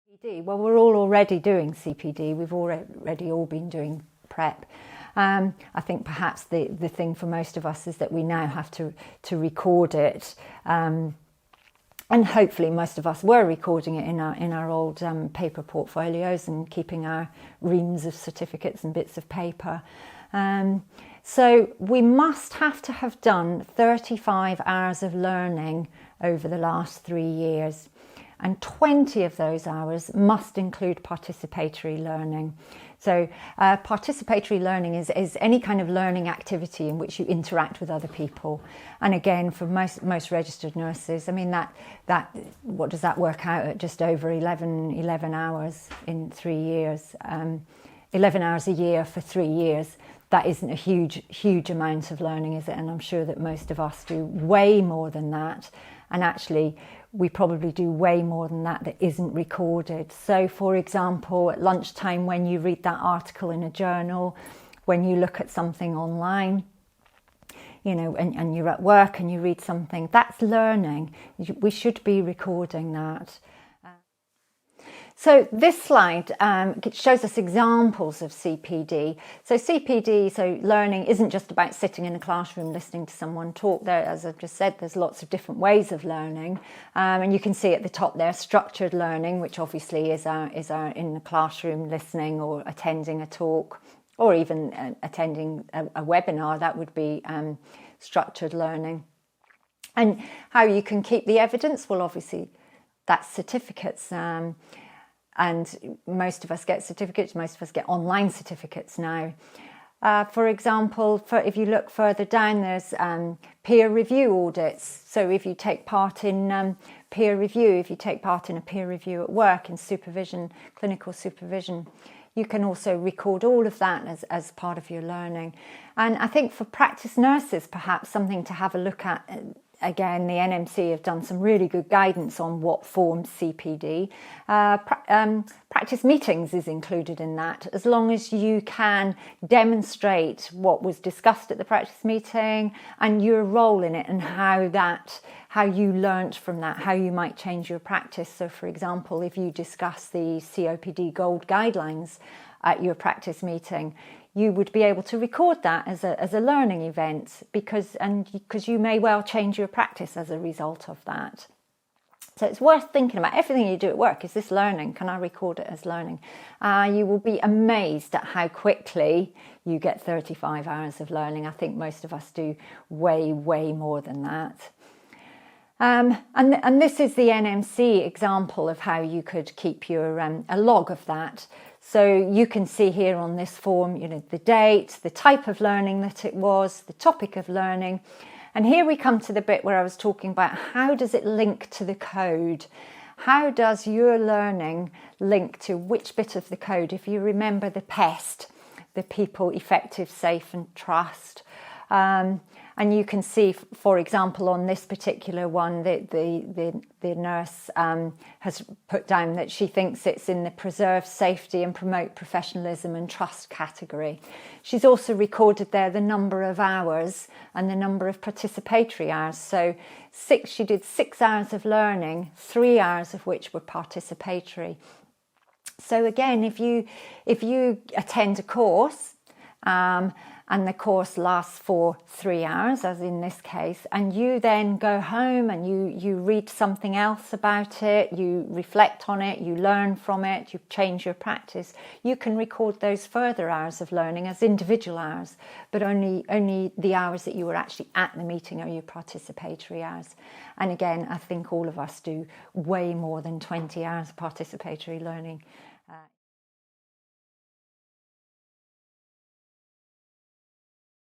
CPD? Well, we're all already doing CPD. We've already all been doing prep. I think perhaps the thing for most of us is that we now have to record it. And hopefully most of us were recording it in our old paper portfolios and keeping our reams of certificates and bits of paper. So we must have to have done 35 hours of learning over the last 3 years. And 20 of those hours must include participatory learning. So participatory learning is any kind of learning activity in which you interact with other people. And again, for most registered nurses, I mean, that what does that work out at? Just over 11 hours in 3 years. 11 hours a year for 3 years. That isn't a huge amount of learning, is it? And I'm sure that most of us do way more than that. And actually, we probably do way more than that isn't recorded. So, for example, at lunchtime, when you read that article in a journal, when you look at something online, you know, and you're at work and you read something, that's learning. We should be recording that. So this slide shows us examples of CPD. So CPD, so learning, isn't just about sitting in a classroom listening to someone talk. There, as I've just said, there's lots of different ways of learning. And you can see at the top there, structured learning, which obviously is our in the classroom listening or attending a talk, or even attending a webinar. That would be structured learning. And how you can keep the evidence? Well, obviously, that's certificates. And most of us get certificates, most of us get online certificates now. For example, if you look further down, there's peer review audits. So if you take part in peer review, if you take part in a peer review at work, in supervision, clinical supervision, you can also record all of that as part of your learning. And I think for practice nurses, perhaps something to have a look at. Again, the NMC have done some really good guidance on what forms CPD. Practice meetings is included in that, as long as you can demonstrate what was discussed at the practice meeting and your role in it and how you learnt from that, how you might change your practice. So, for example, if you discuss the COPD Gold Guidelines at your practice meeting, you would be able to record that as a learning event because you may well change your practice as a result of that. So it's worth thinking about. Everything you do at work, is this learning? Can I record it as learning? You will be amazed at how quickly you get 35 hours of learning. I think most of us do way more than that. And this is the NMC example of how you could keep your a log of that. So you can see here on this form, you know, the date, the type of learning that it was, the topic of learning. And here we come to the bit where I was talking about how does it link to the code? How does your learning link to which bit of the code? If you remember the PEST, the people, effective, safe and trust. And you can see, for example, on this particular one, the nurse has put down that she thinks it's in the preserve safety and promote professionalism and trust category. She's also recorded there the number of hours and the number of participatory hours. So she did 6 hours of learning, 3 hours of which were participatory. So again, if you attend a course, and the course lasts for 3 hours, as in this case, and you then go home and you read something else about it, you reflect on it, you learn from it, you change your practice, you can record those further hours of learning as individual hours, but only the hours that you were actually at the meeting are your participatory hours. And again, I think all of us do way more than 20 hours participatory learning